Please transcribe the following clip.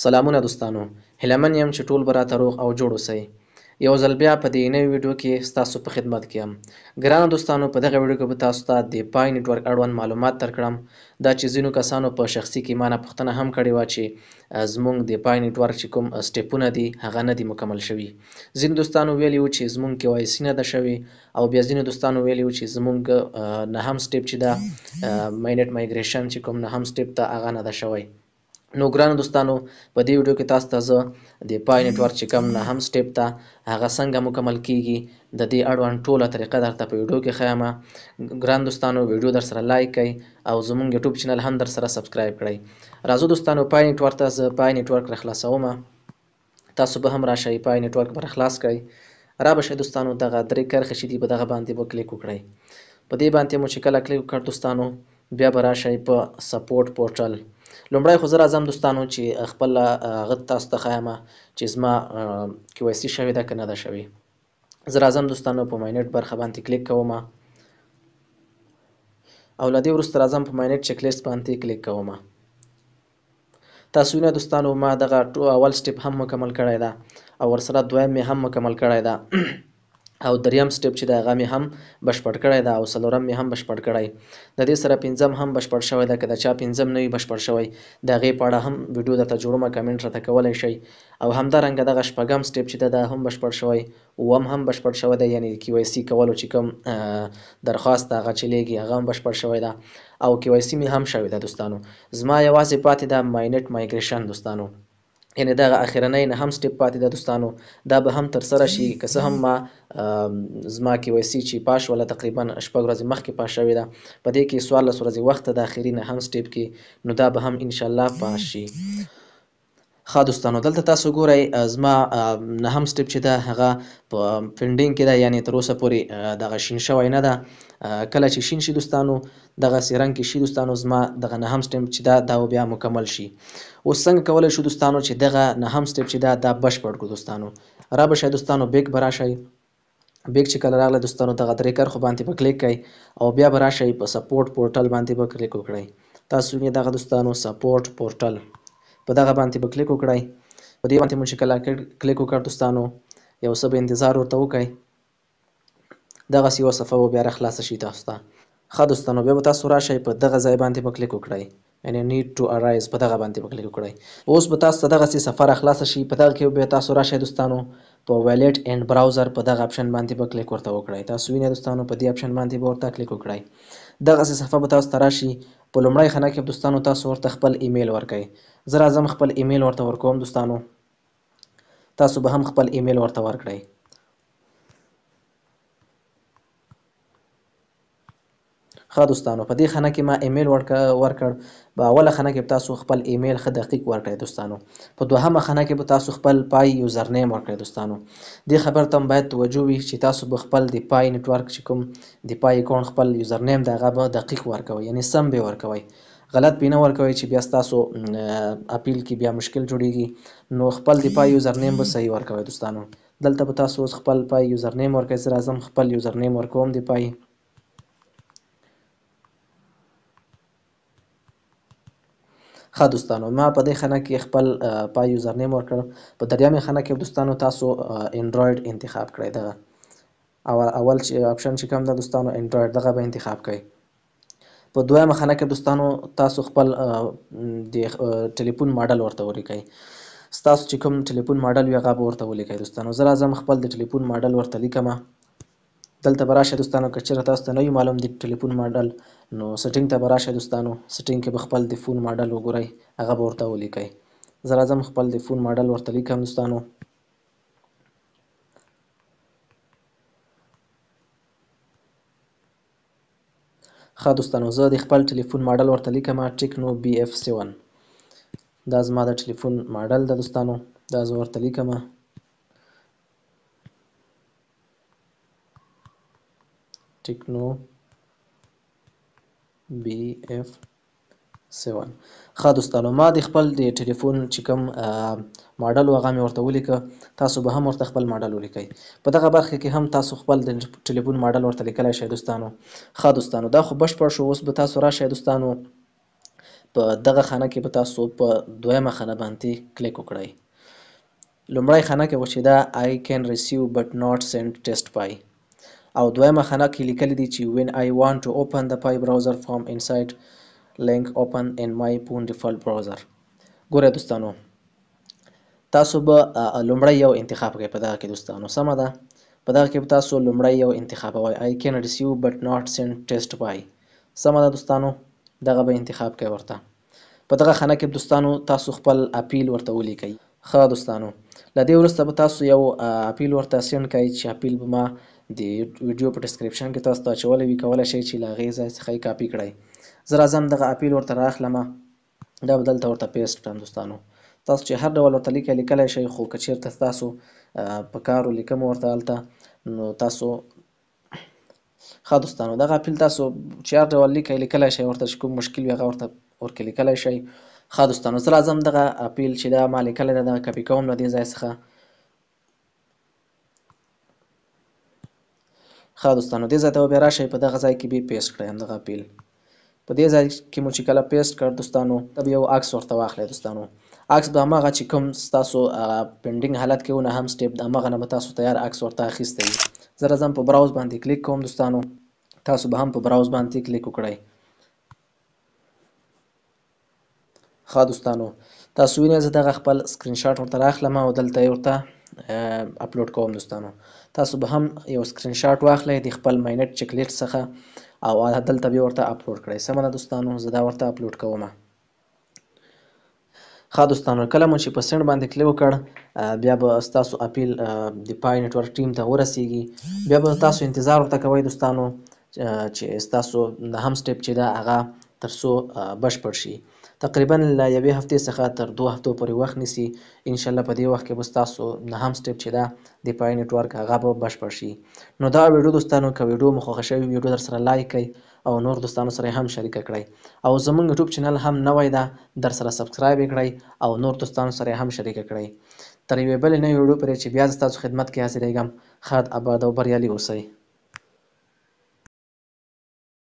سلامونه دوستانو، هیله من یم چې ټول به راته روغ او جوړ اوسئ. یو ځل بیا په دې نوي ویډیو کې ستاسو په خدمت کې یم. ګرانو دوستانو، په دغه ویډیو کې به تاسو ته د پای نیټورک اړوند معلومات درکړم. دا چې ځینو کسانو په شخصي کې ما نه پوښتنه هم کړې وه چې زموږ د پای نیټورک چې کوم سټیپونه دي هغه نه دي مکمل شوي. ځینو دوستانو ویلي وو چې زموږ KYC نه ده شوې، او بیا ځینو دوستانو ویلي وو چې زموږ نهم سټیپ چې ده ماینټ مایګریشن چې کوم نهم سټیپ ده هغه نه ده شوی. نو ګرانو دوستانو، په دې ویډیو کې تاسو ته زه د پای نیټورک چې کوم نهم سټیپ ته هغه څنګه مکمل کیږي د دې اړوند ټوله طریقه درته په ویډیو کې ښیم. ګران دوستانو، ویډیو در سره لایک کړئ او زموږ یوټیوب چینل هم در سره سبسکرایب کړئ. راځو دوستانو، پای نیټورک ته زه پای نیټورک راخلاصوم. تاسو به هم راشئ، پای نیټورک به راخلاص کړئ. را به شئ دوستانو، دغه درې کرښې چې دي په دغه باندې به کلیک وکړئ. په دې باندې مو چې کله کلیک وکړ دوستانو، بیا به راشئ په سپورټ پورټل. لومړی خو زه راځم دوستانو چې خپل هغه تاسو ته ښیم چې زما KYC شوې ده که نه ده شوې. زه راځم دوستانو په ماینټ برخه باندې کلیک کوم، او له دې وروسته راځم په ماینټ چیک لیست باندې کلیک کوم. تاسو وینئ دوستانو، ما دغه اول سټیپ هم مکمل کړی ده، او ورسره دویم مې هم مکمل کړی ده، او دریم سټیپ چې ده هغه مې هم بشپړ کړی ده، او څلورم مې هم بشپړ کړی. د دې سره پنځم هم بشپړ شوی ده. که د چا پنځم نه وي بشپړ شوی، د هغې په اړه هم ویډیو درته جوړوم، کمنټ راته کولی شئ. او همدارنګه دغه شپږم سټیپ چې ده دا هم بشپړ شوی، اووم هم بشپړ شوی دی، یعنې KYC کولو چې کوم درخواست هغه چې لیږي هغه هم بشپړ شوی ده، او KYC مې هم شوی ده دوستانو. زما یوازې پاتې ده ماینټ مایګریشن دوستانو، یعنې دغه اخرنی نهم سټیپ پاتې ده دوستانو. دا به هم ترسره شي، که څه هم ما زما KYC چې پاس شوله تقریبا 6 ورځې مخکې پاس شوې ده، په دې کې 14 ورځې وخت ده د اخري نهم سټیپ کې، نو دا به هم انشاءالله پاس شي. ښه دوستانو، دلته تاسو ګورئ زما نهم سټیپ چې ده هغه په پینډینګ کې ده، یعنې تر اوسه پورې دغه شین شوی نه ده. کله چې شین شي دوستانو، دغسې رنګ کې شي دوستانو، زما دغه نهم سټیپ چې ده دا بیا مکمل شي. اوس څنګه کولی شو دوستانو چې دغه نهم سټیپ چې ده دا بشپړ کړو دوستانو؟ را به شئ دوستانو، بیک به راشئ. بیک چې کله راغله دوستانو، دغه درې کرښو باندې به کلیک کړئ، او بیا به راشئ په سپورټ پورټل باندې به کلیک وکړئ. تاسو وینئ دغه دوستانو سپورټ پورټل، په دغه باندې به کلیک وکړئ. په دې باندې مو چې کله کلیک وکړ دوستانو، یو څه به انتظار ورته وکړئ. دغسې یوه صفحه به بیا راخلاصه شي تاسو ته. ښه دوستانو، بیا به تاسو راشئ په دغه ځای باندې به کلیک وکړئ، یعنې نیډ ټو ارایز، په دغه باندې به کلیک وکړئ. اوس به تاسو ته دغسې صفحه راخلاصه شي. په دغه کې بیا تاسو راشئ دوستانو په ویلیټ اینډ براوزر، په دغه اپشن باندې به کلیک ورته وکړئ. تاسو وینئ دوستانو، په دې اپشن باندې به ورته کلیک وکړئ. دغسې صفحه به تاسو ته راشي. په لومړی خانه کې دوستانو تاسو ورته خپل ایمیل ورکړئ. زه راځم خپل ایمیل ورته ورکوم دوستانو، تاسو به هم خپل ایمیل ورته ورکړئ. ښه دوستانو، په دې خانه کې ما ایمیل ورکړ. په اوله خانه کې به تاسو خپل ایمیل ښه دقیق ورکړئ دوستانو. په دوهمه خانه کې به تاسو خپل پای یوزر نیم ورکړئ دوستانو. دې خبر ته هم باید توجه وي چې تاسو به خپل د پای نیټورک چې کوم د پای اکاونټ خپل یوزر نیم د هغه به دقیق ورکوئ، یعنې سم به ورکوئ، غلط به نه ورکوئ چې بیا ستاسو اپیل کې بیا مشکل جوړیږي. نو خپل د پای یوزر نیم به صحیح ورکوئ دوستانو. دلته به تاسو اوس خپل پای یوزر نیم ورکوئ. زه راځم خپل یوزر نیم ورکوم د پای. ښه دوستانو، ما په دې خانه کې خپل پای یوزر نیم ورکړ. په دریمې خانه کې دوستانو تاسو انډرایډ انتخاب کړئ. دغه اول چې اپشن چې کوم ده دوستانو انډرایډ، دغه به انتخاب کړئ. په دویمه خانه کې دوستانو تاسو خپل د ټلیفون ماډل ورته ولیکئ. ستاسو چې کوم ټلیفون ماډل وي هغه به ورته ولیکئ دوستانو. زه راځم خپل د ټلیفون ماډل ورته لیکم. دلته به راشئ دوستانو، که چېرته تاسو ته نه وي معلوم د ټلیفون ماډل، نو سیټینګ ته به راشئ دوستانو. سیټینګ کې به خپل د فون ماډل وګورئ، هغه به ورته ولیکئ. زه راځم خپل د فون ماډل ورته لیکم دوستانو. ښه دوستانو، زه د خپل ټلیفون ماډل ورته لیکم ټیکنو BF7. دا زما د ټلیفون ماډل ده دوستانو، دا زه ورته لیکم ټیکنو BF7. ښه دوستانو، ما د خپل د ټلیفون چې کوم ماډل و هغه مې ورته ولیکه. تاسو به هم ورته خپل ماډل ولیکئ. په دغه برخه کې هم تاسو خپل د ټلیفون ماډل ورته لیکلی شئ دوستانو. ښه دوستانو، دا خو بشپړ شو. اوس به تاسو راشئ دوستانو په دغه خانه کې به تاسو په دویمه خانه باندې کلیک وکړئ. لومړی خانه کې چې دا I can receive but not send test py او دویمه خانه کې لیکلی دی چې when I want to open the py browser from inside link open in my phone default browser. ګوره دوستانو تاسو به لومړی یو انتخاب کوئ په دغه کې دوستانو، سمه ده. په دغه کې به تاسو لومړی یو انتخابوئ I can receive but not send test py، سمه ده دوستانو، دغه به انتخاب کوئ ورته. په دغه خانه کې دوستانو تاسو خپل اپیل ورته ولیکئ. ښه دوستانو له دې وروسته به تاسو یو اپیل ورته سینډ کړئ چې اپیل به ما د ویډیو په ډسکریپشن کې تاسو ته اچولی وي، کولی شئ چې له هغې ځای څخه یې کاپي کړئ. زه راځم دغه اپیل ورته رااخلمه، دا به دلته ورته پیسټ کړم دوستانو. تاسو چې هر ډول ورته لیکلی شئ، خو که چېرته ستاسو په کار ولیکم ورته هلته نو تاسو ښه دوستانو دغه اپیل تاسو چې هر ډول لیکلی شئ ورته چې کوم مشکل وي هغه ورته ورکې لیکلی شئ. ښه دوستانو زه راځم دغه اپیل چې دا ما لیکلی ده دغه کاپي کوم له دې ځای څخه. ښه دوستانو دې ځای ته به بیا راشئ، په دغه ځای کې به یې پیسټ کړئ همدغه اپیل. په دې ځای کې مو چې کله پیسټ کړ دوستانو به یو عکس ورته واخلئ دوستانو. عکس به هماغه چې کوم ستاسو پینډینګ حالت کې و نه هم سټیپ د هماغه نه به تاسو تیار عکس ورته اخیستی وي. زه راځم په براوز باندې کلیک کوم دوستانو، تاسو به هم په براوز باندې کلیک وکړئ. ښه دوستانو تاسو وینئ زه دغه خپل سکرین شاټ ورته رااخلم او دلته یې ورته اپلوډ کوم دوستانو. تاسو به هم یو سکرین شاټ واخلئ د خپل ماینټ چیک لیست څخه او دلته بیا ورته اپلوډ کړئ. سمه ده دوستانو زه دا ورته اپلوډ کومه. ښه دوستانو کله مو چې په سینډ باندې کلیک وکړ بیا به ستاسو اپیل د پای نیټورک ټیم ته ورسیږي. بیا به تاسو انتظار ورته کوئ دوستانو چې ستاسو نهم سټیپ چې ده هغه تر څو بشپړ شي. تقریبا له یوې هفتې څخه تر 2 هفتو پورې وخت نیسي. انشاءالله په دې وخت کې به ستاسو نهم سټیپ چې ده د پای نیټورک هغه به بشپړ شي. نو دا ویډیو دوستانو که ویډیو مو خوښه شوې ویډیو در سره لایک کړئ او نور دوستانو سره هم شریکه کړئ او زموږ یوټیوب چینل هم نوی ده در سره سبسکرایب یې کړئ او نور دوستانو سره هم شریکه کړئ. تر یوې بلې نوې ویډیو پورې چې بیا زه ستاسو خدمت کې حاضرېږم ښاد اباد او بریالي اوسئ.